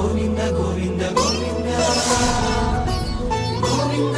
గోవింద గోవింద గోవింద గోవింద.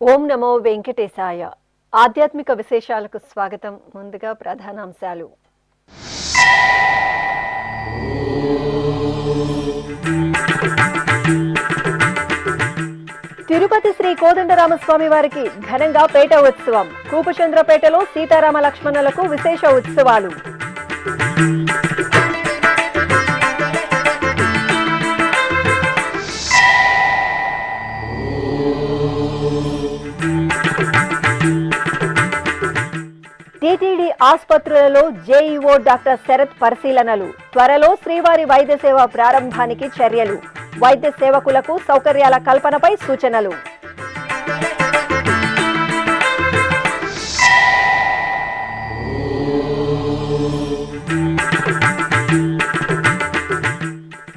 ఓం నమో వెంకటేశాయ. ఆధ్యాత్మిక విశేషాలకు స్వాగతం. ముందుగా ప్రధానాంశాలు. తిరుపతి శ్రీ కోదండరామస్వామి వారికి ఘనంగా పేట ఉత్సవం. కూపచంద్రపేటలో సీతారామ లక్ష్మణులకు విశేష ఉత్సవాలు. టీటీడీ ఆసుపత్రులలో జేఈఓ డాక్టర్ శరత్ పరిశీలనలు. త్వరలో శ్రీవారి వైద్య సేవ ప్రారంభానికి చర్యలు. వైద్య సేవకులకు సౌకర్యాల కల్పనపై సూచనలు.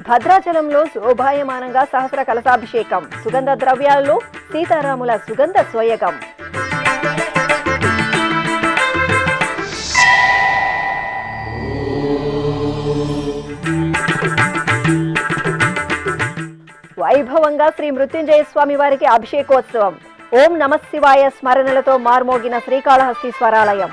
భద్రాచలంలో శోభాయమానంగా సహస్ర కలశాభిషేకం. సుగంధ ద్రవ్యాలలో సీతారాముల సుగంధ స్వయగం. వైభవంగా శ్రీ మృత్యుంజయ స్వామి వారికి అభిషేకోత్సవం. ఓం నమశివాయ స్మరణలతో మార్మోగిన శ్రీకాళహస్తీశ్వరాలయం.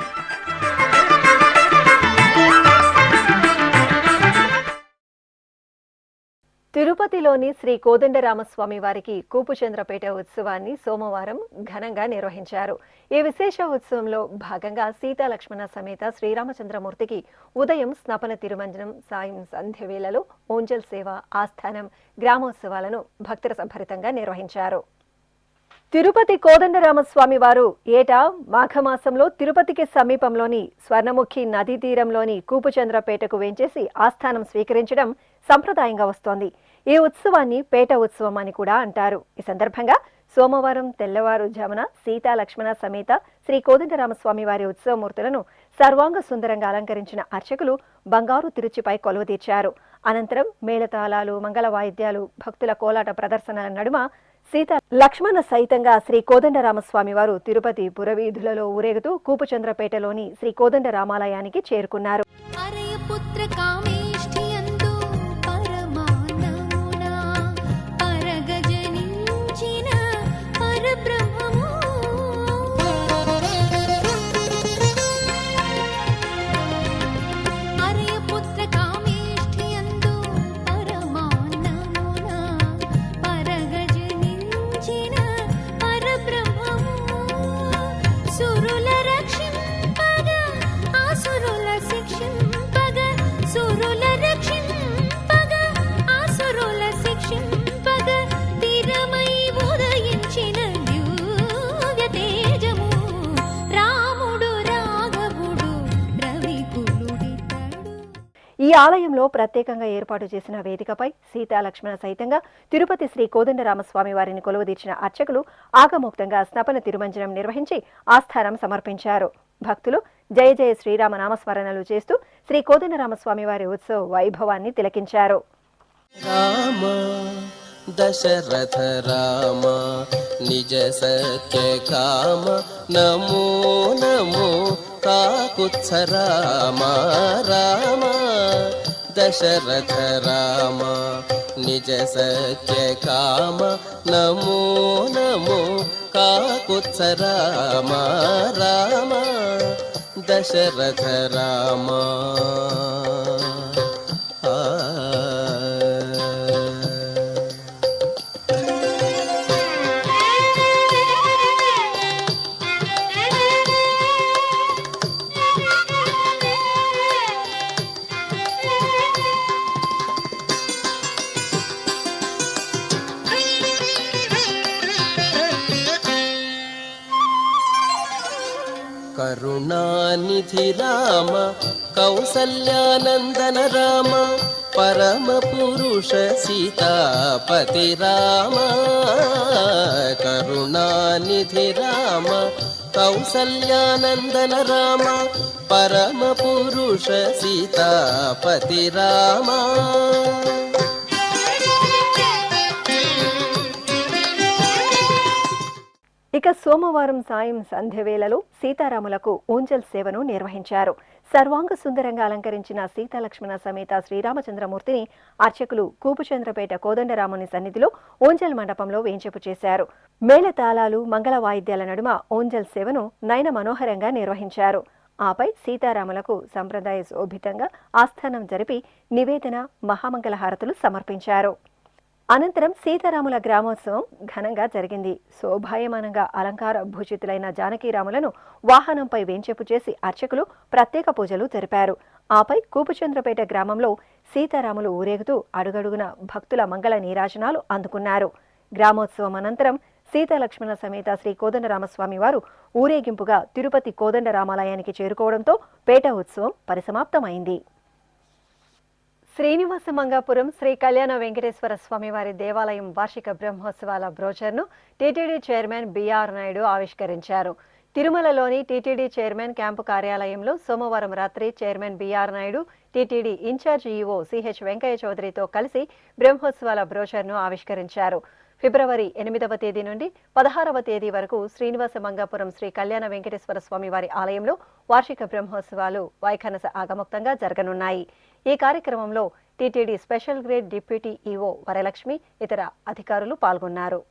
తిరుపతిలోని శ్రీ కోదండరామస్వామి వారికి కూపుచంద్రపేట ఉత్సవాన్ని సోమవారం ఘనంగా నిర్వహించారు. ఈ విశేష ఉత్సవంలో భాగంగా సీతాలక్ష్మణ సమేత శ్రీరామచంద్రమూర్తికి ఉదయం స్నపన తిరుమంజనం, సాయం సంధ్య వేళలో ఓంజల్ సేవ, ఆస్థానం, గ్రామోత్సవాలను భక్తుల సంభరితంగా నిర్వహించారు. తిరుపతి కోదండరామస్వామి వారు ఏటా మాఘమాసంలో తిరుపతికి సమీపంలోని స్వర్ణముఖి నదీ తీరంలోని కూపుచంద్రపేటకు వేంచేసి ఆస్థానం స్వీకరించడం సంప్రదాయంగా వస్తోంది. ఈ ఉత్సవాన్ని పేట ఉత్సవం అని కూడా అంటారు. ఈ సందర్భంగా సోమవారం తెల్లవారుజామున సీతా లక్ష్మణ సమేత శ్రీ కోదండరామస్వామి వారి ఉత్సవమూర్తులను సర్వాంగ సుందరంగా అలంకరించిన అర్చకులు బంగారు తిరుచిపై కొలువుదీర్చారు. అనంతరం మేళతాళాలు, మంగళ వాయిద్యాలు, భక్తుల కోలాట ప్రదర్శనల నడుమ సీత లక్ష్మణ సహితంగా శ్రీ కోదండరామస్వామి వారు తిరుపతి పురవీధులలో ఊరేగుతూ కూపుచంద్రపేటలోని శ్రీ కోదండరామాలయానికి చేరుకున్నారు. ఈ ఆలయంలో ప్రత్యేకంగా ఏర్పాటు చేసిన వేదికపై సీతా లక్ష్మణ సహితంగా తిరుపతి శ్రీ కోదండరామస్వామి వారిని కొలువుదీర్చిన అర్చకులు ఆగమోక్తంగా స్నపన తిరుమంజనం నిర్వహించి ఆస్థానం సమర్పించారు. భక్తులు జయ జయ శ్రీరామ నామస్మరణలు చేస్తూ శ్రీ కోదండరామస్వామి వారి ఉత్సవ వైభవాన్ని తిలకించారు. దశరథ రామ నిజ సత్య కామ నమో నమో కాకుత్స రామ రామ దశరథ రామ నిజ సత్య కామ నమో నమో కాకుత్స రామ రామ దశరథ రామ. కరుణానిధి రామ కౌసల్యానందన రామ పరమపురుష సీతాపతి రామ కరుణానిధి రామ కౌసల్యానందన రామ పరమపురుష సీతాపతి రామ. ఇక సోమవారం సాయం సంధ్య వేళలో సీతారాములకు ఊంజల్ సేవను నిర్వహించారు. సర్వాంగ సుందరంగా అలంకరించిన సీతాలక్ష్మణ సమేత శ్రీరామచంద్రమూర్తిని అర్చకులు కూపుచంద్రపేట కోదండరాముని సన్నిధిలో ఊంజల్ మండపంలో వేంచేపు చేశారు. మేళతాళాలు మంగళ వాయిద్యాల నడుమ ఊంజల్ సేవను నయన మనోహరంగా నిర్వహించారు. ఆపై సీతారాములకు సంప్రదాయ శోభితంగా ఆస్థానం జరిపి నివేదన మహామంగళహారతులు సమర్పించారు. అనంతరం సీతారాముల గ్రామోత్సవం ఘనంగా జరిగింది. శోభాయమానంగా అలంకార భూషితులైన జానకీరాములను వాహనంపై వేంచేపు చేసి అర్చకులు ప్రత్యేక పూజలు జరిపారు. ఆపై కూపుచంద్రపేట గ్రామంలో సీతారాములు ఊరేగుతూ అడుగడుగున భక్తుల మంగళ నీరాజనాలు అందుకున్నారు. గ్రామోత్సవం అనంతరం సీతాలక్ష్మణ సమేత శ్రీ కోదండరామస్వామి వారు ఊరేగింపుగా తిరుపతి కోదండరామాలయానికి చేరుకోవడంతో పేట ఉత్సవం పరిసమాప్తమైంది. శ్రీనివాస మంగాపురం శ్రీ కళ్యాణ వెంకటేశ్వర స్వామి వారి దేవాలయం వార్షిక బ్రహ్మోత్సవాల బ్రోచర్ను టీటీడీ చైర్మన్ బిఆర్ నాయుడు ఆవిష్కరించారు. తిరుమలలోని టీటీడీ చైర్మన్ క్యాంపు కార్యాలయంలో సోమవారం రాత్రి chairman BR Naidu TTD incharge EO CH Venkayya చౌదరితో కలిసి బ్రహ్మోత్సవాల బ్రోచర్ను ఆవిష్కరించారు. ఫిబ్రవరి 8వ తేదీ నుండి 16వ తేదీ వరకు శ్రీనివాస మంగాపురం శ్రీ కళ్యాణ వెంకటేశ్వర స్వామి వారి ఆలయంలో వార్షిక బ్రహ్మోత్సవాలు వైఖానస ఆగమోక్తంగా జరగనున్నాయి. ఈ కార్యక్రమంలో TTD special grade deputy EO Varalakshmi ఇతర అధికారులు పాల్గొన్నారు.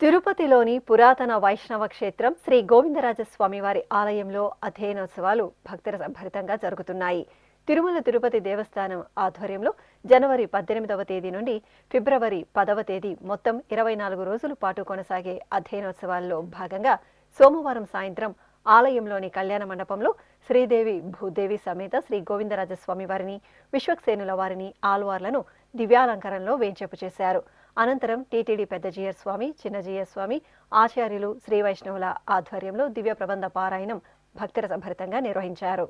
తిరుపతిలోని పురాతన వైష్ణవ క్షేత్రం శ్రీ గోవిందరాజస్వామి వారి ఆలయంలో అధ్యయనోత్సవాలు భక్తిరసభరితంగా జరుగుతున్నాయి. తిరుమల తిరుపతి దేవస్థానం ఆధ్వర్యంలో జనవరి 18వ తేదీ నుండి ఫిబ్రవరి 10వ తేదీ మొత్తం 24 రోజుల పాటు కొనసాగే అధ్యయనోత్సవాల్లో భాగంగా సోమవారం సాయంత్రం ఆలయంలోని కళ్యాణ మండపంలో శ్రీదేవి భూదేవి సమేత శ్రీ గోవిందరాజస్వామి వారిని, విశ్వక్సేనుల వారిని, ఆల్వార్లను దివ్యాలంకరణలో వేంచేపు చేశారు. అనంతరం టీటీడీ పెద్ద జీయర్ స్వామి, చిన్న జీయర్ స్వామి, ఆచార్యులు, శ్రీ వైష్ణవుల ఆధ్వర్యంలో దివ్య ప్రబంధ పారాయణం భక్తిరసభరితంగా నిర్వహించారు.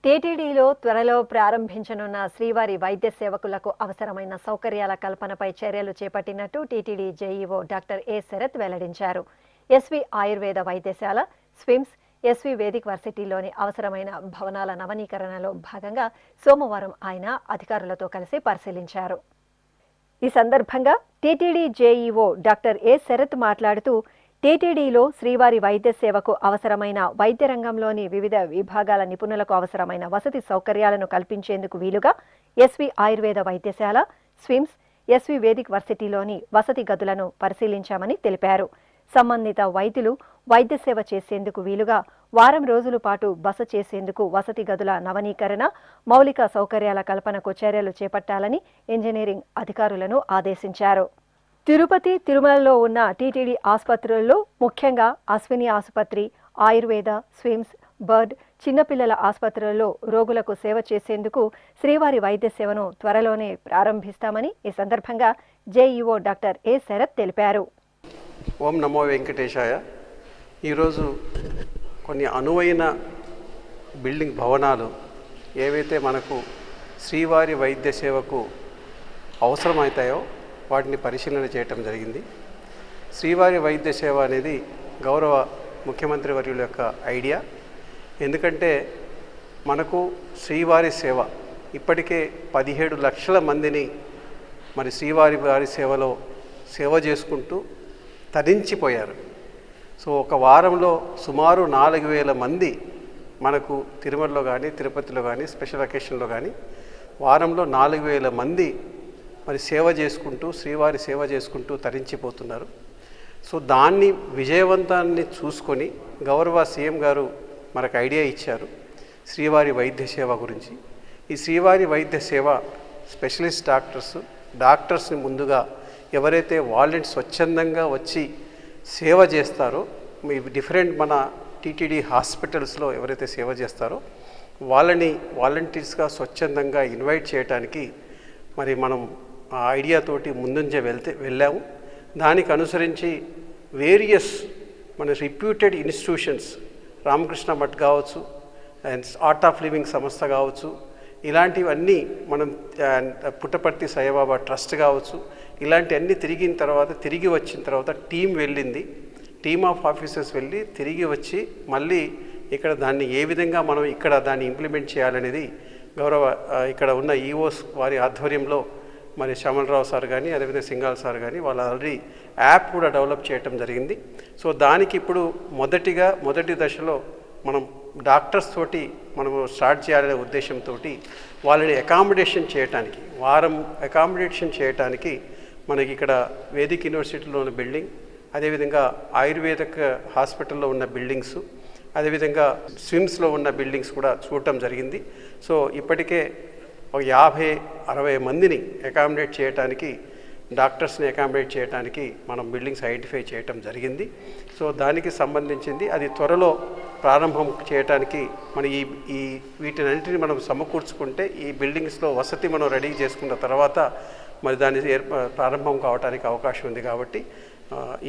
టీటీడీలో త్వరలో ప్రారంభించనున్న శ్రీవారి వైద్య సేవకులకు అవసరమైన సౌకర్యాల కల్పనపై చర్యలు చేపట్టినట్టు TTD JEO doctor A Sharath వెల్లడించారు. ఎస్వి ఆయుర్వేద వైద్యశాల, స్విమ్స్, ఎస్వి వేదిక్ వర్సిటీలోని అవసరమైన భవనాల నవనీకరణలో భాగంగా సోమవారం ఆయన అధికారులతో కలిసి పరిశీలించారు. ఈ సందర్భంగా TTD JEO doctor A Sharath మాట్లాడుతూ టీటీడీలో శ్రీవారి వైద్య సేవకు అవసరమైన వైద్య రంగంలోని వివిధ విభాగాల నిపుణులకు అవసరమైన వసతి సౌకర్యాలను కల్పించేందుకు వీలుగా ఎస్వి ఆయుర్వేద వైద్యశాల, స్విమ్స్, ఎస్వి వేదిక్ వర్సిటీలోని వసతి గదులను పరిశీలించామని తెలిపారు. సంబంధిత వైద్యులు వైద్య సేవ చేసేందుకు వీలుగా వారం రోజుల పాటు బస చేసేందుకు వసతి గదుల నవనీకరణ, మౌలిక సౌకర్యాల కల్పనకు చర్యలు చేపట్టాలని ఇంజనీరింగ్ అధికారులను ఆదేశించారు. తిరుపతి, తిరుమలలో ఉన్న టీటీడీ ఆసుపత్రుల్లో ముఖ్యంగా అశ్విని ఆసుపత్రి, ఆయుర్వేద, స్విమ్స్, బర్డ్, చిన్నపిల్లల ఆసుపత్రుల్లో రోగులకు సేవ చేసేందుకు శ్రీవారి వైద్య సేవను త్వరలోనే ప్రారంభిస్తామని ఈ సందర్భంగా జేఈఓ డాక్టర్ ఏ శరత్ తెలిపారు. ఓం నమో వెంకటేశాయ. ఈరోజు కొన్ని అనువైన బిల్డింగ్ భవనాలు ఏవైతే మనకు శ్రీవారి వైద్య సేవకు అవసరమవుతాయో వాటిని పరిశీలన చేయటం జరిగింది. శ్రీవారి వైద్య సేవ అనేది గౌరవ ముఖ్యమంత్రి వర్యుల యొక్క ఐడియా. ఎందుకంటే మనకు శ్రీవారి సేవ ఇప్పటికే 17 లక్షల మందిని మరి శ్రీవారి సేవలో సేవ చేసుకుంటూ తరించిపోయారు. సో ఒక వారంలో సుమారు 4,000 మంది మనకు తిరుమలలో కానీ, తిరుపతిలో కానీ, స్పెషల్ అకేషన్లో కానీ వారంలో 4,000 మంది మరి సేవ చేసుకుంటూ, శ్రీవారి సేవ చేసుకుంటూ తరించిపోతున్నారు. సో దాన్ని విజయవంతాన్ని చూసుకొని గౌరవ సీఎం గారు మనకు ఐడియా ఇచ్చారు శ్రీవారి వైద్య సేవ గురించి. ఈ శ్రీవారి వైద్య సేవ స్పెషలిస్ట్ డాక్టర్స్ని ముందుగా ఎవరైతే వాలంటీర్స్ స్వచ్ఛందంగా వచ్చి సేవ చేస్తారో, మీ డిఫరెంట్ మన టీటీడీ హాస్పిటల్స్లో ఎవరైతే సేవ చేస్తారో వాళ్ళని వాలంటీర్స్గా స్వచ్ఛందంగా ఇన్వైట్ చేయడానికి మరి మనం ఆ ఐడియాతోటి ముందుంచే వెళ్ళాము. దానికి అనుసరించి వేరియస్ మన రిప్యూటెడ్ ఇన్స్టిట్యూషన్స్, రామకృష్ణ మఠ్ కావచ్చు, అండ్ ఆర్ట్ ఆఫ్ లివింగ్ సంస్థ కావచ్చు, ఇలాంటివన్నీ మనం పుట్టపర్తి సాయిబాబా ట్రస్ట్ కావచ్చు, ఇలాంటివన్నీ తిరిగిన తర్వాత తిరిగి వచ్చిన తర్వాత టీం వెళ్ళింది, టీమ్ ఆఫ్ ఆఫీసర్స్ వెళ్ళి తిరిగి వచ్చి మళ్ళీ ఇక్కడ దాన్ని ఏ విధంగా మనం ఇక్కడ దాన్ని ఇంప్లిమెంట్ చేయాలనేది గౌరవ ఇక్కడ ఉన్న ఈఓస్ వారి ఆధ్వర్యంలో మరి శ్యామలరావు సార్ కానీ అదేవిధంగా సింగాల్ సార్ కానీ వాళ్ళు ఆల్రెడీ యాప్ కూడా డెవలప్ చేయటం జరిగింది. సో దానికి ఇప్పుడు మొదటి దశలో మనం డాక్టర్స్ తోటి మనము స్టార్ట్ చేయాలనే ఉద్దేశంతో వాళ్ళని అకామిడేషన్ చేయడానికి మనకి ఇక్కడ వేదిక్ యూనివర్సిటీలో ఉన్న బిల్డింగ్, అదేవిధంగా ఆయుర్వేదిక్ హాస్పిటల్లో ఉన్న బిల్డింగ్స్, అదేవిధంగా స్విమ్స్లో ఉన్న బిల్డింగ్స్ కూడా చూడటం జరిగింది. సో ఇప్పటికే ఒక 50-60 మందిని అకామిడేట్ చేయడానికి, డాక్టర్స్ని అకామిడేట్ చేయడానికి మనం బిల్డింగ్స్ ఐడెంటిఫై చేయటం జరిగింది. సో దానికి సంబంధించింది అది త్వరలో ప్రారంభం చేయడానికి మన ఈ వీటినన్నింటినీ మనం సమకూర్చుకుంటే ఈ బిల్డింగ్స్లో వసతి మనం రెడీ చేసుకున్న తర్వాత మరి దాని ప్రారంభం కావడానికి అవకాశం ఉంది. కాబట్టి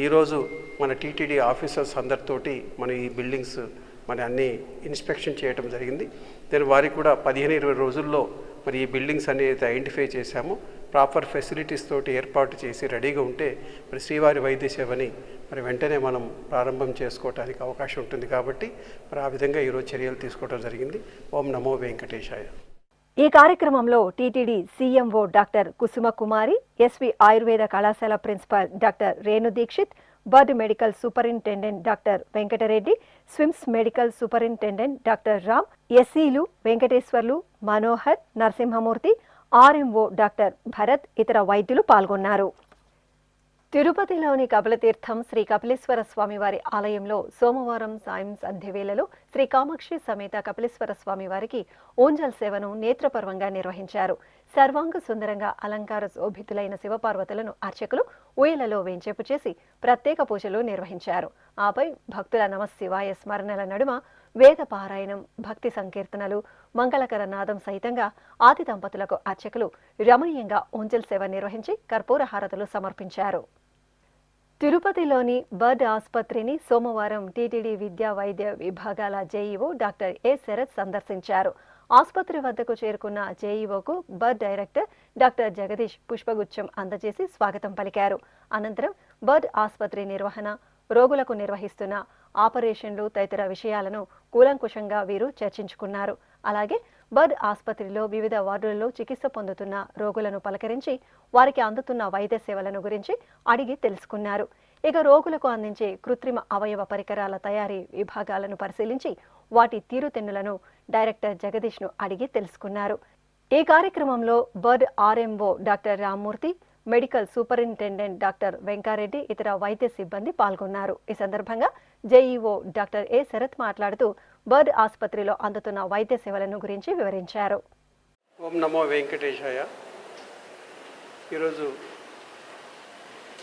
ఈరోజు మన టీటీడీ ఆఫీసర్స్ అందరితోటి మన ఈ బిల్డింగ్స్ మరి అన్నీ ఇన్స్పెక్షన్ చేయటం జరిగింది. దాని వారికి కూడా 15-20 రోజుల్లో మరి ఈ బిల్డింగ్స్ అనేది ఐడెంటిఫై చేశాము, ప్రాపర్ ఫెసిలిటీస్ తోటి ఏర్పాటు చేసి రెడీగా ఉంటే మరి శ్రీవారి వైద్య సేవని మరి వెంటనే మనం ప్రారంభం చేసుకోవడానికి అవకాశం ఉంటుంది. కాబట్టి మరి ఆ విధంగా ఈరోజు చర్యలు తీసుకోవడం జరిగింది. ఓం నమో వెంకటేశాయ. ఈ కార్యక్రమంలో టీటీడీ సీఎంఓ డాక్టర్ కుసుమ కుమారి, ఎస్వి ఆయుర్వేద కళాశాల principal doctor Renu Dikshit, BIRD medical superintendent doctor Venkatareddy, SVIMS medical superintendent doctor Ram, ఎస్సీలు వెంకటేశ్వర్లు, మనోహర్, నరసింహమూర్తి, ఆర్ఎంఓ డాక్టర్ భరత్, ఇతర వైద్యులు పాల్గొన్నారు. తిరుపతిలోని కపిలతీర్థం శ్రీ కపిలేశ్వర స్వామివారి ఆలయంలో సోమవారం సాయం సంధ్యవేళలో శ్రీ కామాక్షి సమేత కపిలేశ్వర స్వామివారికి ఓంజల్ సేవను నేత్రపర్వంగా నిర్వహించారు. సర్వాంగ సుందరంగా అలంకార శోభితులైన శివపార్వతులను అర్చకులు ఊయలలో వేంచేపు చేసి ప్రత్యేక పూజలు నిర్వహించారు. ఆపై భక్తుల నమశివాయ స్మరణల నడుమ వేద పారాయణం, భక్తి సంకీర్తనలు, మంగళకర నాదం సహితంగా ఆది దంపతులకు అర్చకులు రమణీయంగా ఓంజల్ సేవ నిర్వహించి కర్పూర హారతులు సమర్పించారు. తిరుపతిలోని బర్డ్ ఆసుపత్రిని సోమవారం టీటీడీ విద్యా వైద్య విభాగాల జేఈఓ డాక్టర్ ఏ శరత్ సందర్శించారు. ఆసుపత్రి వద్దకు చేరుకున్న జేఈఓకు బర్డ్ డైరెక్టర్ డాక్టర్ జగదీష్ పుష్పగుచ్చం అందజేసి స్వాగతం పలికారు. అనంతరం బర్డ్ ఆసుపత్రి నిర్వహణ, రోగులకు నిర్వహిస్తున్న ఆపరేషన్లు తదితర విషయాలను కూలంకుషంగా వీరు చర్చించుకున్నారు. అలాగే బర్డ్ ఆసుపత్రిలో వివిధ వార్డులలో చికిత్స పొందుతున్న రోగులను పలకరించి వారికి అందుతున్న వైద్య సేవలను గురించి అడిగి తెలుసుకున్నారు. ఇక రోగులకు అందించే కృత్రిమ అవయవ పరికరాల తయారీ విభాగాలను పరిశీలించి వాటి తీరుతెన్నులను డైరెక్టర్ జగదీష్ను అడిగి తెలుసుకున్నారు. ఈ కార్యక్రమంలో bird RMO doctor Rammurthy, medical superintendent doctor Venka Reddy, ఇతర వైద్య సిబ్బంది పాల్గొన్నారు. ఈ సందర్భంగా జేఈఓ డాక్టర్ ఏ శరత్ మాట్లాడుతూ బర్డ్ ఆసుపత్రిలో అందుతున్న వైద్య సేవలను గురించి వివరించారు. ఓం నమో వెంకటేశాయ. ఈరోజు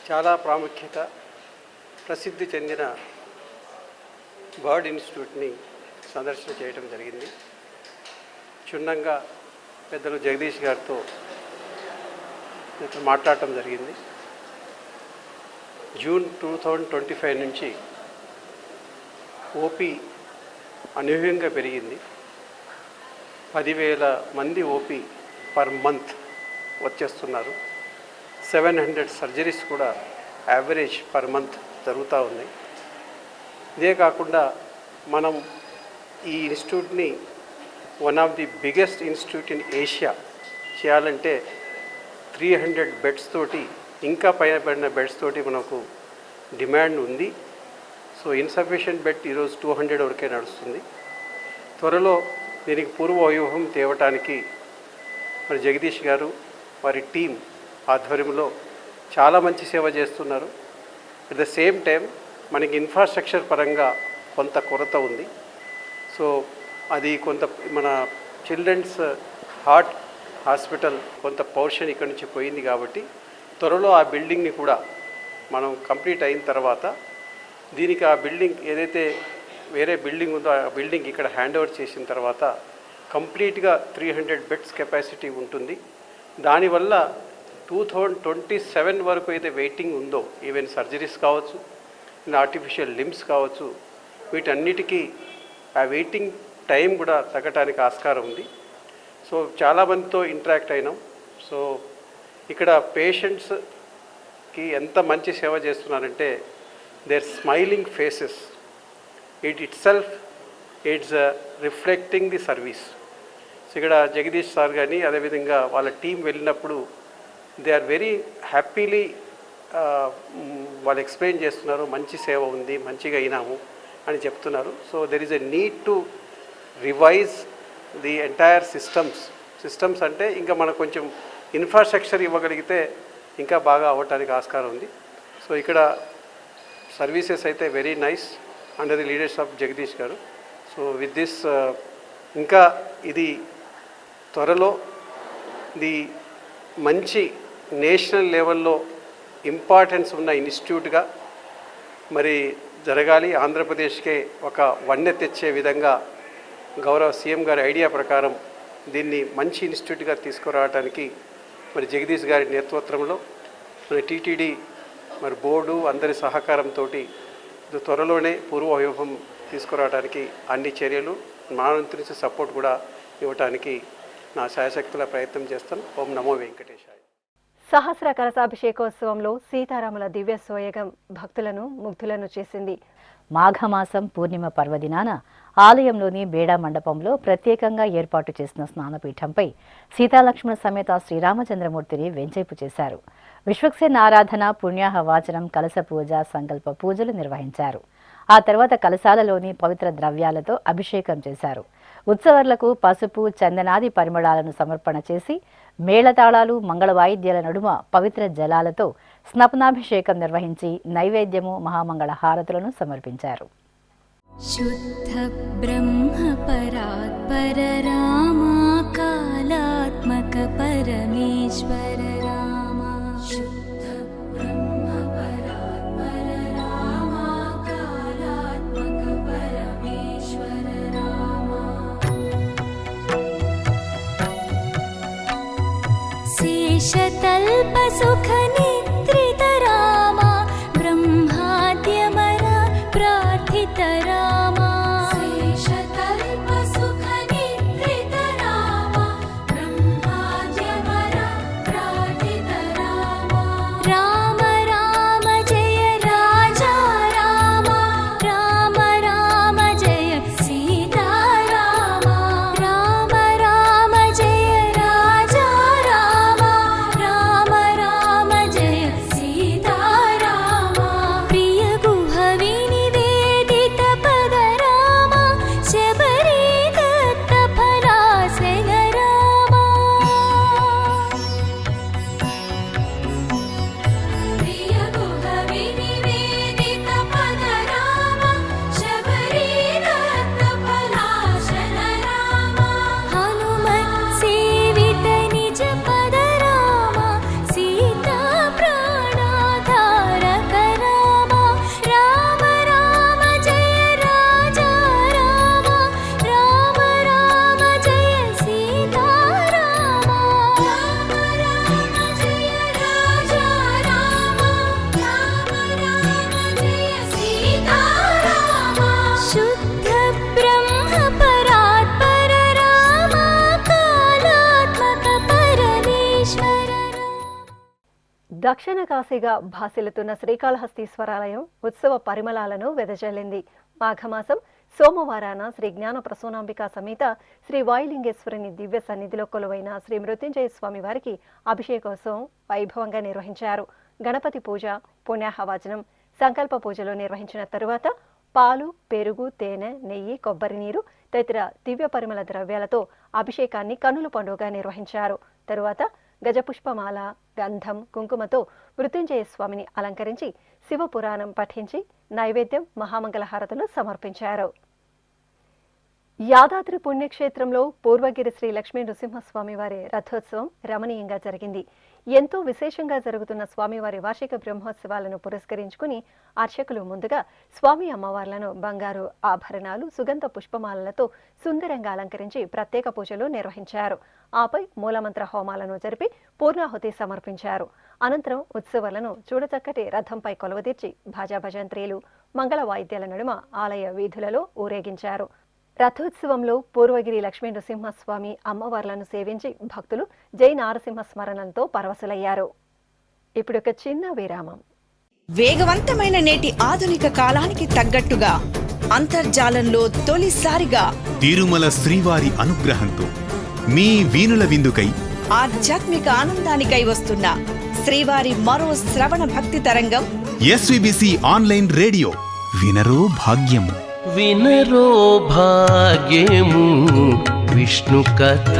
చాలా ప్రాముఖ్యత ప్రసిద్ధి చెందిన బర్డ్ ఇన్స్టిట్యూట్ని సందర్శన చేయడం జరిగింది. క్షుణ్ణంగా పెద్దలు జగదీష్ గారితో మాట్లాడటం జరిగింది. జూన్ 2025 నుంచి ఓపీ అనూహ్యంగా పెరిగింది. 10,000 మంది ఓపీ పర్ మంత్ వచ్చేస్తున్నారు. 700 సర్జరీస్ కూడా యావరేజ్ పర్ మంత్ జరుగుతూ ఉన్నాయి. ఇదే కాకుండా మనం ఈ ఇన్స్టిట్యూట్ని one of the biggest institute in Asia చేయాలంటే 300 బెడ్స్ తోటి, ఇంకా పైన పడిన బెడ్స్ తోటి మనకు డిమాండ్ ఉంది. సో ఇన్సఫిషియెంట్ బెడ్ ఈరోజు 200 వరకే నడుస్తుంది. త్వరలో దీనికి పూర్వ వైభవం తేవటానికి మరి జగదీష్ గారు వారి టీం ఆధ్వర్యంలో చాలా మంచి సేవ చేస్తున్నారు. అట్ ద సేమ్ టైం మనకి ఇన్ఫ్రాస్ట్రక్చర్ పరంగా కొంత కొరత ఉంది. సో అది కొంత మన చిల్డ్రన్స్ హార్ట్ హాస్పిటల్ కొంత పోర్షన్ ఇక్కడ నుంచి పోయింది. కాబట్టి త్వరలో ఆ బిల్డింగ్ని కూడా మనం కంప్లీట్ అయిన తర్వాత దీనికి ఆ బిల్డింగ్ ఏదైతే వేరే బిల్డింగ్ ఉందో ఆ బిల్డింగ్ ఇక్కడ హ్యాండ్ ఓవర్ చేసిన తర్వాత కంప్లీట్గా 300 బెడ్స్ కెపాసిటీ ఉంటుంది. దానివల్ల 2027 వరకు అయితే వెయిటింగ్ ఉందో, ఈవెన్ సర్జరీస్ కావచ్చు, ఆర్టిఫిషియల్ లిమ్స్ కావచ్చు, వీటన్నిటికీ ఆ వెయిటింగ్ టైం కూడా తగ్గటానికి ఆస్కారం ఉంది. సో చాలామందితో ఇంటరాక్ట్ అయినాం. సో ఇక్కడ పేషెంట్స్కి ఎంత మంచి సేవ చేస్తున్నారంటే their smiling faces itself it's reflecting the service. So ఇక్కడ జగదీష్ సార్ కానీ అదేవిధంగా వాళ్ళ టీం వెళ్ళినప్పుడు దే ఆర్ వెరీ హ్యాపీలీ వాళ్ళు ఎక్స్ప్లెయిన్ చేస్తున్నారు, మంచి సేవ ఉంది, మంచిగా అయినాము అని చెప్తున్నారు. So there is a need to revise the entire systems అంటే ఇంకా మనకు కొంచెం ఇన్ఫ్రాస్ట్రక్చర్ ఇవ్వగలిగితే ఇంకా బాగా అవ్వటానికి ఆస్కారం ఉంది. సో ఇక్కడ సర్వీసెస్ అయితే very nice under the leadership of Jagadish garu. So with this ఇంకా ఇది త్వరలో ది మంచి నేషనల్ లెవెల్లో ఇంపార్టెన్స్ ఉన్న ఇన్స్టిట్యూట్గా మరి జరగాలి. ఆంధ్రప్రదేశ్కే ఒక వన్నె తెచ్చే విధంగా గౌరవ సీఎం గారి ఐడియా ప్రకారం దీన్ని మంచి ఇన్స్టిట్యూట్గా తీసుకురావడానికి మరి జగదీష్ గారి నేతృత్వంలో మరి టీటీడీ మరి బోర్డు అందరి సహకారంతో త్వరలోనే పూర్వ వైభవం తీసుకురావడానికి అన్ని చర్యలు మా నుంచి సపోర్ట్ కూడా ఇవ్వడానికి నా శాయశక్తుల ప్రయత్నం చేస్తాను. ఓం నమో వెంకటేశాయ. సహస్ర కలశాభిషేకోత్సవంలో సీతారాముల దివ్య సోయగం భక్తులను ముగ్ధులను చేసింది. మాఘమాసం పూర్ణిమ పర్వదినాన ఆలయంలోని బేడా మండపంలో ప్రత్యేకంగా ఏర్పాటు చేసిన స్నానపీఠంపై సీతాలక్ష్మణ సమేత శ్రీరామచంద్రమూర్తిని వెంచేపు చేశారు. విశ్వక్సేన ఆరాధన, పుణ్యాహవాచనం, కలశ పూజ, సంకల్ప పూజలు నిర్వహించారు. ఆ తర్వాత కలశాలలోని పవిత్ర ద్రవ్యాలతో అభిషేకం చేశారు. ఉత్సవర్లకు పసుపు, చందనాది పరిమళాలను సమర్పణ చేసి మేళతాళాలు, మంగళ వాయిద్యాల నడుమ పవిత్ర జలాలతో స్నపనాభిషేకం నిర్వహించి నైవేద్యము, మహామంగళ హారతులను సమర్పించారు. శుద్ధ బ్రహ్మ పరాత్పర రామ కాలాత్మక పరమేశ్వర రామ. శుద్ధ బ్రహ్మ పరాత్పర రామ కాలాత్మక పరమేశ్వర రామ. శేషతల్ప సుఖ నిద్రిత రామ బ్రహ్మాద్యమర ప్రార్థిత రామ. శేషతల్ప సుఖ నిద్రిత రామ బ్రహ్మాద్యమర ప్రార్థిత రామ. రామ రామ జయ రాజా రామ. రామ రామ జయ సీతా రామ. రామ రామ జయ రాజా రామ. రామ రామ జయ సీతా రామ. ప్రియ గుహ వినివేదిత పద రామ. శబరి దత్త ఫలాసన రామ. ప్రియ గుహ వినివేదిత పద రామ. శబరి దత్త ఫలాసన రామ. హనుమత్ సేవిత నిజ పద రామ. సీతా ప్రాణాధారక రామ. రామ రామ జయ రాజా రామ. రామ రామ జయ సీతా రామ. రామ రామ జయ రాజా రామ. రామ రామ జయ సీతా రామ. శుద్ధ బ్రహ్మ పరాత్పర రామ కాలాత్మక పరమేశ్వర రామ. దక్షిణ కాశీగా భాసిల్లుతున్న శ్రీకాళహస్తీశ్వరాలయం ఉత్సవ పరిమళాలను వెదజల్లింది. మాఘమాసం సోమవారాన శ్రీ జ్ఞాన ప్రసూనాంబికా సమేత శ్రీ వాయులింగేశ్వరుని దివ్య సన్నిధిలో కొలువైన శ్రీ మృత్యుంజయ స్వామి వారికి అభిషేకోత్సవం వైభవంగా నిర్వహించారు. గణపతి పూజ, పుణ్యాహవాచనం, సంకల్ప పూజలు నిర్వహించిన తరువాత పాలు, పెరుగు, తేనె, నెయ్యి, కొబ్బరి నీరు తదితర దివ్య పరిమళ ద్రవ్యాలతో అభిషేకాన్ని కన్నుల పండుగగా నిర్వహించారు. తరువాత గజపుష్పమాల, గంధం, కుంకుమతో మృత్యుంజయ స్వామిని అలంకరించి శివపురాణం పఠించి నైవేద్యం, మహామంగళ హారతులు సమర్పించారు. యాదాద్రి పుణ్యక్షేత్రంలో పూర్వగిరి శ్రీ లక్ష్మీ నృసింహస్వామి వారి రథోత్సవం రమణీయంగా జరిగింది. ఎంతో విశేషంగా జరుగుతున్న స్వామివారి వార్షిక బ్రహ్మోత్సవాలను పురస్కరించుకుని అర్చకులు ముందుగా స్వామి అమ్మవార్లను బంగారు ఆభరణాలు, సుగంధ పుష్పమాలలతో సుందరంగా అలంకరించి ప్రత్యేక పూజలు నిర్వహించారు. ఆపై మూలమంత్ర హోమాలను జరిపి పూర్ణాహుతి సమర్పించారు. అనంతరం ఉత్సవాలను చూడచక్కటి రథంపై కొలువదీర్చి భాజా భజంత్రీలు, మంగళ వాయిద్యాల నడుమ ఆలయ వీధులలో ఊరేగించారు. రథోత్సవంలో పూర్వగిరి లక్ష్మీ నృసింహస్వామి అమ్మవార్లను సేవించి భక్తులు జై నారసింహ స్మరణలతో పరవశులయ్యారు. ఇప్పుడు ఒక చిన్న విరామం. వేగవంతమైన నేటి ఆధునిక కాలానికి తగ్గట్టుగా అంతర్జాలంలో తొలిసారిగా తిరుమల శ్రీవారి అనుగ్రహంతో మీ వీణుల విందుకై ఆధ్యాత్మిక ఆనందానికై వస్తున్న శ్రీవారి మరో శ్రవణ భక్తి తరంగం ఎస్విబిసి ఆన్లైన్ రేడియో వినరో భాగ్యము. వినరో భాగ్యము విష్ణు కథ.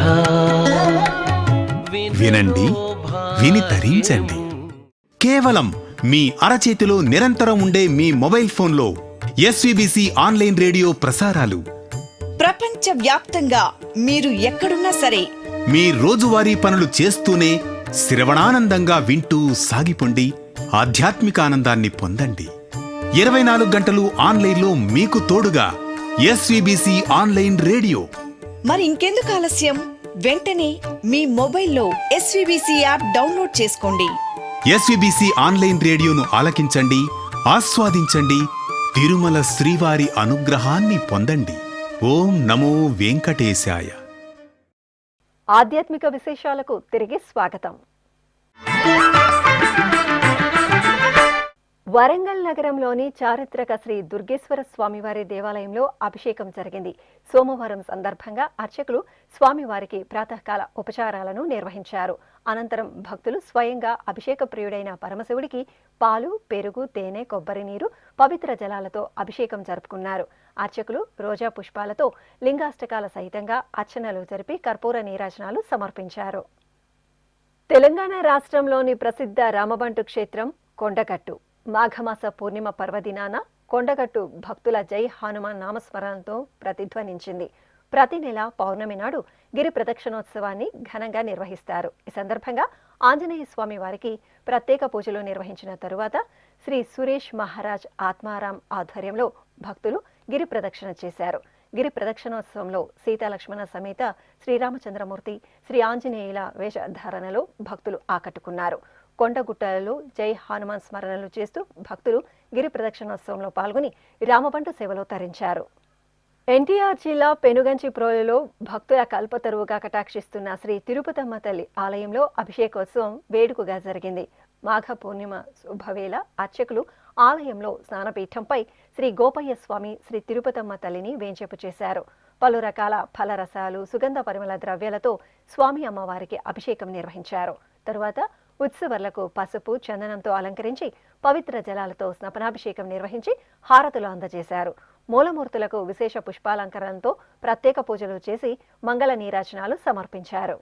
వినండి, విని తరించండి. కేవలం మీ అరచేతిలో నిరంతరం ఉండే మీ మొబైల్ ఫోన్లో ఎస్విబిసి ఆన్లైన్ రేడియో ప్రసారాలు ప్రపంచ వ్యాప్తంగా మీరు ఎక్కడున్నా సరే మీ రోజువారీ పనులు చేస్తూనే శ్రవణానందంగా వింటూ సాగిపోండి, ఆధ్యాత్మిక ఆనందాన్ని పొందండి. 24 గంటలు ఆన్లైన్లో మీకు తోడుగా ఎస్విబిసి ఆన్లైన్ రేడియో. మరి ఇంకెందుకు ఆలస్యం? వెంటనే మీ మొబైల్లో ఎస్విబిసి యాప్ డౌన్లోడ్ చేసుకోండి. ఎస్విబిసి ఆన్లైన్ రేడియోను ఆలకించండి, ఆస్వాదించండి, తిరుమల శ్రీవారి అనుగ్రహాన్ని పొందండి. ఓం నమో వెంకటేశాయ. ఆధ్యాత్మిక విశేషాలకు తిరిగి స్వాగతం. వరంగల్ నగరంలోని చారిత్రక శ్రీ దుర్గేశ్వర స్వామివారి దేవాలయంలో అభిషేకం జరిగింది. సోమవారం సందర్భంగా అర్చకులు స్వామివారికి ప్రాతకాల ఉపచారాలను నిర్వహించారు. అనంతరం భక్తులు స్వయంగా అభిషేక ప్రియుడైన పరమశివుడికి పాలు, పెరుగు, తేనె, కొబ్బరి నీరు, పవిత్ర జలాలతో అభిషేకం జరుపుకున్నారు. అర్చకులు రోజా పుష్పాలతో లింగాష్టకాల సహితంగా అర్చనలు జరిపి కర్పూర నీరాజనాలు సమర్పించారు. తెలంగాణ రాష్ట్రంలోని ప్రసిద్ధ రామబంటు క్షేత్రం కొండగట్టు. మాఘమాస పూర్ణిమ పర్వదినాన కొండగట్టు భక్తుల జై హనుమాన్ నామస్మరణతో ప్రతిధ్వనించింది. ప్రతి నెల పౌర్ణమి నాడు గిరి ప్రదక్షిణోత్సవాన్ని ఘనంగా నిర్వహిస్తారు. ఈ సందర్భంగా ఆంజనేయ స్వామి వారికి ప్రత్యేక పూజలు నిర్వహించిన తరువాత శ్రీ సురేష్ మహారాజ్ ఆత్మారాం ఆధ్వర్యంలో భక్తులు గిరి ప్రదక్షిణ చేశారు. గిరి ప్రదక్షిణోత్సవంలో సీతాలక్ష్మణ సమేత శ్రీరామచంద్రమూర్తి, శ్రీ ఆంజనేయుల వేషధారణలో భక్తులు ఆకట్టుకున్నారు. కొండగుట్టలలో జై హనుమాన్ స్మరణలు చేస్తూ భక్తులు గిరి ప్రదక్షిణోత్సవంలో పాల్గొని రామబంటు సేవలో తరించారు. ఎన్టీఆర్ జిల్లా పెనుగంచి ప్రోలులో భక్తుల కల్పతరువుగా కటాక్షిస్తున్న శ్రీ తిరుపతమ్మ తల్లి ఆలయంలో అభిషేకోత్సవం వేడుకగా జరిగింది. మాఘ పూర్ణిమ శుభవేళ అర్చకులు ఆలయంలో స్నానపీఠంపై శ్రీ గోపయ్య స్వామి, శ్రీ తిరుపతమ్మ తల్లిని వేంచేపు చేశారు. పలు రకాల ఫలరసాలు, సుగంధ పరిమళ ద్రవ్యాలతో స్వామి అమ్మవారికి అభిషేకం నిర్వహించారు. తరువాత ఉత్సవర్లకు పసుపు, చందనంతో అలంకరించి పవిత్ర జలాలతో స్నపనాభిషేకం నిర్వహించి హారతులు అందజేశారు. మూలమూర్తులకు విశేష పుష్పాలంకరణతో ప్రత్యేక పూజలు చేసి మంగళ నీరాజనాలు సమర్పించారు.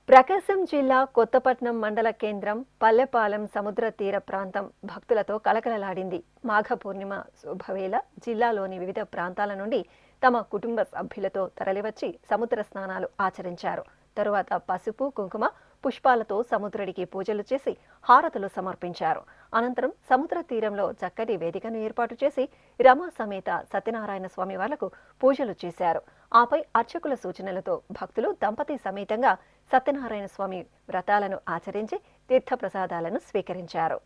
ప్రకాశం జిల్లా కొత్తపట్నం మండల కేంద్రం పల్లెపాలెం సముద్ర తీర ప్రాంతం భక్తులతో కలకలలాడింది. మాఘ పూర్ణిమ శుభవేళ జిల్లాలోని వివిధ ప్రాంతాల నుండి తమ కుటుంబ సభ్యులతో తరలివచ్చి సముద్ర స్నానాలు ఆచరించారు. తరువాత పసుపు, కుంకుమ, పుష్పాలతో సముద్రుడికి పూజలు చేసి హారతులు సమర్పించారు. అనంతరం సముద్ర తీరంలో చక్కటి వేదికను ఏర్పాటు చేసి రమా సమేత సత్యనారాయణ స్వామి వాళ్లకు పూజలు చేశారు. ఆపై అర్చకుల సూచనలతో భక్తులు దంపతి సమేతంగా సత్యనారాయణ స్వామి వ్రతాలను ఆచరించి తీర్థప్రసాదాలను స్వీకరించారు.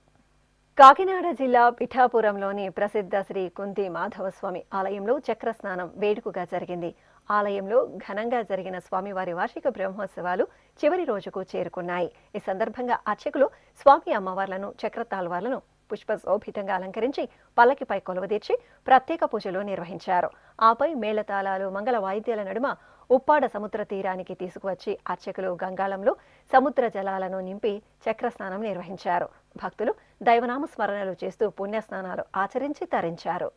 కాకినాడ జిల్లా పిఠాపురంలోని ప్రసిద్ధ శ్రీ కుంతి మాధవస్వామి ఆలయంలో చక్రస్నానం వేడుకగా జరిగింది. ఆలయంలో ఘనంగా జరిగిన స్వామివారి వార్షిక బ్రహ్మోత్సవాలు చివరి రోజుకు చేరుకున్నాయి. ఈ సందర్భంగా అర్చకులు స్వామి అమ్మవార్లను, చక్రతాల్వార్లను పుష్పశోభితంగా అలంకరించి పల్లకిపై కొలువదీర్చి ప్రత్యేక పూజలు నిర్వహించారు. ఆపై మేళతాళాలు, మంగళ వాయిద్యాల నడుమ ఉప్పాడ సముద్ర తీరానికి తీసుకువచ్చి అర్చకులు గంగాళంలో సముద్ర జలాలను నింపి చక్రస్నానం నిర్వహించారు. భక్తులు దైవనామ స్మరణలు చేస్తూ పుణ్యస్నానాలు ఆచరించి తరించారు.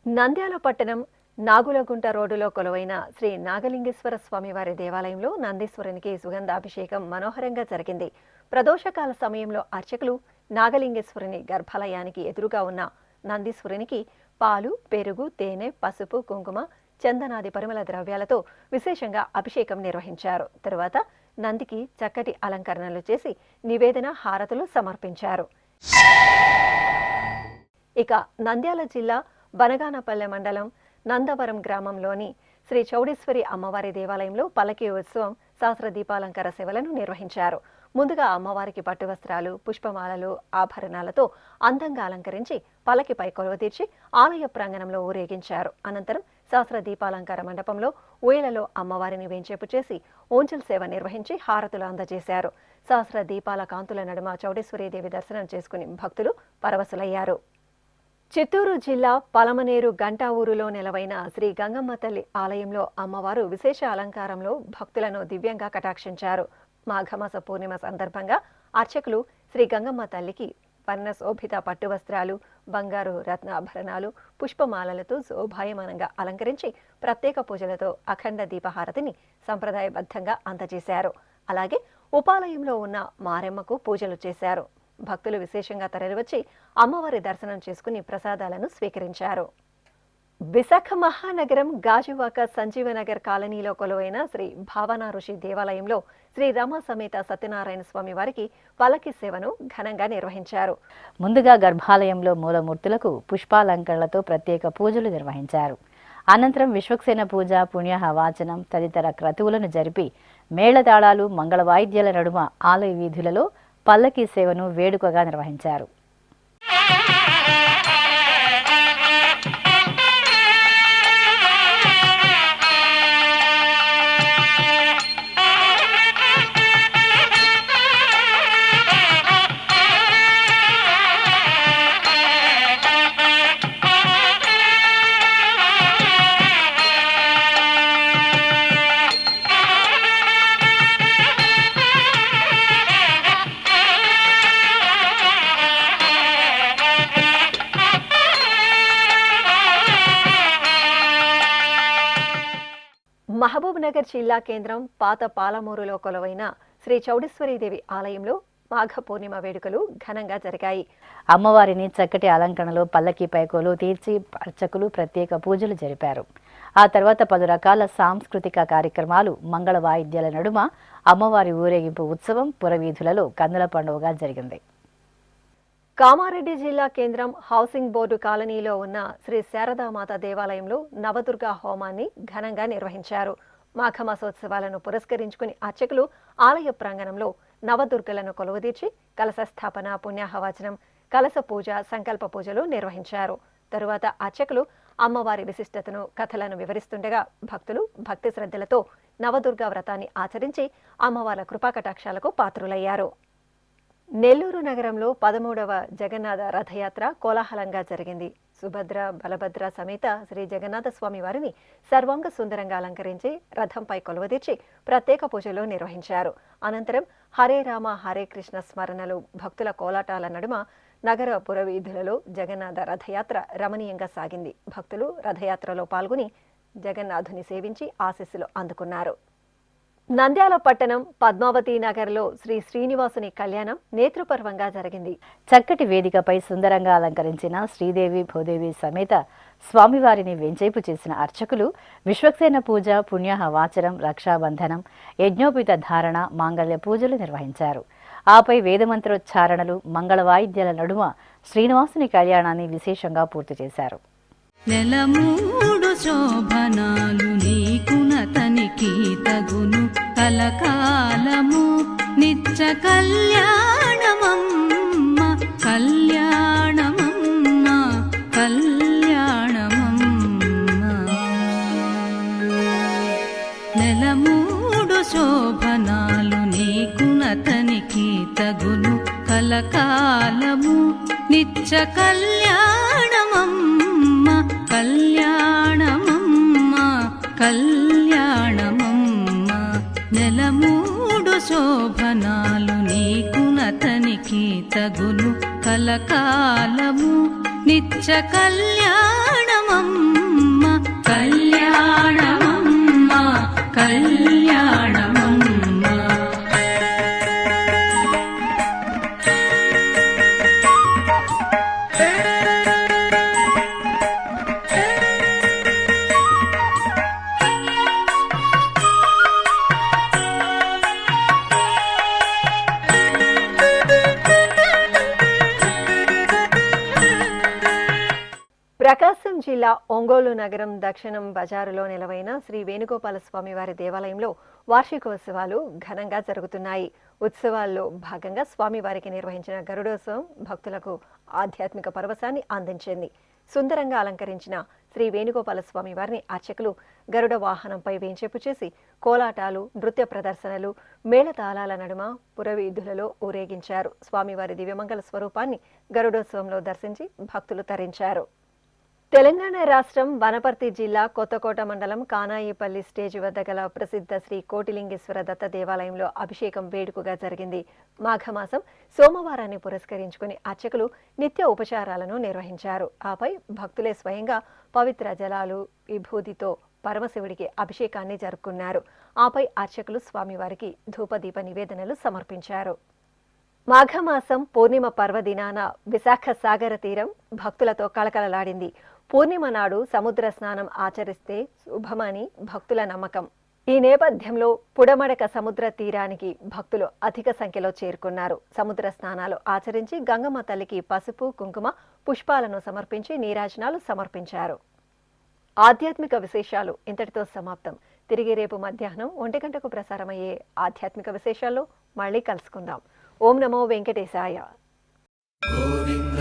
నంద్యాల పట్టణం నాగులగుంట రోడ్డులో కొలువైన శ్రీ నాగలింగేశ్వర స్వామివారి దేవాలయంలో నందీశ్వరునికి సుగంధాభిషేకం మనోహరంగా జరిగింది. ప్రదోషకాల సమయంలో అర్చకులు నాగలింగేశ్వరుని గర్భాలయానికి ఎదురుగా ఉన్న నందీశ్వరునికి పాలు, పెరుగు, తేనె, పసుపు, కుంకుమ, చందనాది పరిమళ ద్రవ్యాలతో విశేషంగా అభిషేకం నిర్వహించారు. తరువాత నందికి చక్కటి అలంకరణలు చేసి నివేదన హారతులు సమర్పించారు. ఇక నంద్యాల జిల్లా బనగానపల్లె మండలం నందవరం గ్రామంలోని శ్రీ చౌడేశ్వరి అమ్మవారి దేవాలయంలో పల్లకి ఉత్సవం సహస్ర దీపాలంకార సేవలను నిర్వహించారు. ముందుగా అమ్మవారికి పట్టు వస్త్రాలు, పుష్పమాలలు, ఆభరణాలతో అందంగా అలంకరించి పల్లకిపై కొలువుతీర్చి ఆలయ ప్రాంగణంలో ఊరేగించారు. అనంతరం సహస్ర దీపాలంకార మండపంలో ఊయలలో అమ్మవారిని వేంచేపు చేసి ఓంజల్ సేవ నిర్వహించి హారతులు అందజేశారు. సహస్ర దీపాల కాంతుల నడుమ చౌడేశ్వరీదేవి దర్శనం చేసుకుని భక్తులు పరవశులయ్యారు. చిత్తూరు జిల్లా పలమనేరు గంటావూరులో నెలవైన శ్రీ గంగమ్మ తల్లి ఆలయంలో అమ్మవారు విశేష అలంకారంలో భక్తులను దివ్యంగా కటాక్షించారు. మాఘమాస పూర్ణిమ సందర్భంగా అర్చకులు శ్రీ గంగమ్మ తల్లికి వర్ణశోభిత పట్టు వస్త్రాలు, బంగారు రత్నాభరణాలు, పుష్పమాలలతో శోభాయమానంగా అలంకరించి ప్రత్యేక పూజలతో అఖండ దీపహారతిని సంప్రదాయబద్ధంగా అందజేశారు. అలాగే ఉపాలయంలో ఉన్న మారెమ్మకు పూజలు చేశారు. భక్తులు విశేషంగా తరలివచ్చి అమ్మవారి దర్శనం చేసుకుని ప్రసాదాలను స్వీకరించారు. విశాఖ మహానగరం గాజువాక సంజీవనగర్ కాలనీలో కొలువైన శ్రీ భావనా ఋషి దేవాలయంలో శ్రీ రమ సమేత సత్యనారాయణ స్వామి వారికి పల్లకి సేవను ఘనంగా నిర్వహించారు. ముందుగా గర్భాలయంలో మూలమూర్తులకు పుష్పాలంకరణలతో ప్రత్యేక పూజలు నిర్వహించారు. అనంతరం విశ్వక్సేన పూజ, పుణ్యాహ వాచనం తదితర క్రతువులను జరిపి మేళతాళాలు, మంగళ వాయిద్యాల నడుమ ఆలయ వీధులలో పల్లకి సేవను వేడుకగా నిర్వహించారు. మహబూబ్ నగర్ జిల్లా కేంద్రం పాత పాలమూరులో కొలువైన శ్రీ చౌడేశ్వరీదేవి ఆలయంలో మాఘ పూర్ణిమ వేడుకలు ఘనంగా జరిగాయి. అమ్మవారిని చక్కటి అలంకరణలో పల్లకీపై కొలువు తీర్చి అర్చకులు ప్రత్యేక పూజలు జరిపారు. ఆ తర్వాత పలు రకాల సాంస్కృతిక కార్యక్రమాలు, మంగళ వాయిద్యాల నడుమ అమ్మవారి ఊరేగింపు ఉత్సవం పురవీధులలో కన్నుల పండుగగా జరిగింది. కామారెడ్డి జిల్లా కేంద్రం హౌసింగ్ బోర్డు కాలనీలో ఉన్న శ్రీ శారదామాత దేవాలయంలో నవదుర్గా హోమాన్ని ఘనంగా నిర్వహించారు. మాఘమాసోత్సవాలను పురస్కరించుకుని అర్చకులు ఆలయ ప్రాంగణంలో నవదుర్గలను కొలువుదీర్చి కలశ స్థాపన, పుణ్యాహవచనం, కలశ పూజ, సంకల్ప పూజలు నిర్వహించారు. తరువాత అర్చకులు అమ్మవారి విశిష్టతను, కథలను వివరిస్తుండగా భక్తులు భక్తి శ్రద్ధలతో నవదుర్గా వ్రతాన్ని ఆచరించి అమ్మవార్ల కృపాకటాక్షాలకు పాత్రులయ్యారు. నెల్లూరు నగరంలో 13వ జగన్నాథ రథయాత్ర కోలాహలంగా జరిగింది. సుభద్ర, బలభద్ర సమేత శ్రీ జగన్నాథ స్వామి వారిని సర్వాంగ సుందరంగా అలంకరించి రథంపై కొలువదీర్చి ప్రత్యేక పూజలు నిర్వహించారు. అనంతరం హరే రామ హరే కృష్ణ స్మరణలు, భక్తుల కోలాటాల నడుమ నగర పురవీధులలో జగన్నాథ రథయాత్ర రమణీయంగా సాగింది. భక్తులు రథయాత్రలో పాల్గొని జగన్నాథుని సేవించి ఆశీస్సులు అందుకున్నారు. నంద్యాల పట్టణం పద్మావతి నగర్లో శ్రీ శ్రీనివాసుని కళ్యాణం నేత్రపర్వంగా జరిగింది. చక్కటి వేదికపై సుందరంగా అలంకరించిన శ్రీదేవి, భూదేవి సమేత స్వామివారిని వెంచేపు చేసిన అర్చకులు విశ్వక్సేన పూజ, పుణ్యాహ వాచనం, రక్షాబంధనం, యజ్ఞోపిత ధారణ, మాంగళ్య పూజలు నిర్వహించారు. ఆపై వేదమంత్రోచ్చారణలు, మంగళ వాయిద్యాల నడుమ శ్రీనివాసుని కళ్యాణాన్ని విశేషంగా పూర్తి చేశారు. నెలమూడు శోభనాలు నీకునతనికి తగును, కలకాలము నిత్య కళ్యాణమమ్మ, కళ్యాణమమ్మ, కళ్యాణమమ్మ. నెలమూడు శోభనాలు నీకునతనికి తగును, కలకాలము నిత్య కళ్యాణమమ్మ, కళ్యాణమమ్మ, కళ్యాణమమ్మ. నెలమూడు శోభనాలు నీకునతనికి తగును, కలకాలము నిత్య కళ్యాణమమ్మ, కళ్యాణమమ్మ, కళ్యాణమమ్మ. ప్రకాశం జిల్లా ఒంగోలు నగరం దక్షిణం బజారులో నెలవైన శ్రీ వేణుగోపాల స్వామి వారి దేవాలయంలో వార్షికోత్సవాలు ఘనంగా జరుగుతున్నాయి. ఉత్సవాల్లో భాగంగా స్వామివారికి నిర్వహించిన గరుడోత్సవం భక్తులకు ఆధ్యాత్మిక పరవశాన్ని అందించింది. సుందరంగా అలంకరించిన శ్రీ వేణుగోపాల స్వామి వారిని అర్చకులు గరుడ వాహనంపై వేంచేపు చేసి కోలాటాలు, నృత్య ప్రదర్శనలు, మేళతాళాల నడుమ పురవీధులలో ఊరేగించారు. స్వామివారి దివ్యమంగళ స్వరూపాన్ని గరుడోత్సవంలో దర్శించి భక్తులు తరించారు. తెలంగాణ రాష్ట్రం వనపర్తి జిల్లా కొత్తకోట మండలం కానాయిపల్లి స్టేజి వద్ద గల ప్రసిద్ధ శ్రీ కోటిలింగేశ్వర దత్త దేవాలయంలో అభిషేకం వేడుకగా జరిగింది. మాఘమాసం సోమవారాన్ని పురస్కరించుకుని అర్చకులు నిత్య ఉపచారాలను నిర్వహించారు. ఆపై భక్తులే స్వయంగా పవిత్ర జలాలు, విభూతితో పరమశివుడికి అభిషేకాన్ని జరుపుకున్నారు. ఆపై అర్చకులు స్వామివారికి ధూపదీప నివేదనలు సమర్పించారు. మాఘమాసం పూర్ణిమ పర్వదినాన విశాఖ సాగర తీరం భక్తులతో కళకళలాడింది. పూర్ణిమ నాడు సముద్ర స్నానం ఆచరిస్తే శుభమని భక్తుల నమ్మకం. ఈ నేపథ్యంలో పుడమడక సముద్ర తీరానికి భక్తులు అధిక సంఖ్యలో చేరుకున్నారు. సముద్ర స్నానాలు ఆచరించి గంగమ్మ తల్లికి పసుపు, కుంకుమ, పుష్పాలను సమర్పించి నీరాజనాలు సమర్పించారు. ఆధ్యాత్మిక విశేషాలు ఇంతటితో సమాప్తం. తిరిగి రేపు మధ్యాహ్నం 1 గంటకు ప్రసారమయ్యే ఆధ్యాత్మిక విశేషాల్లో మళ్ళీ కలుసుకుందాం. ఓం నమో వెంకటేశాయ. గోవింద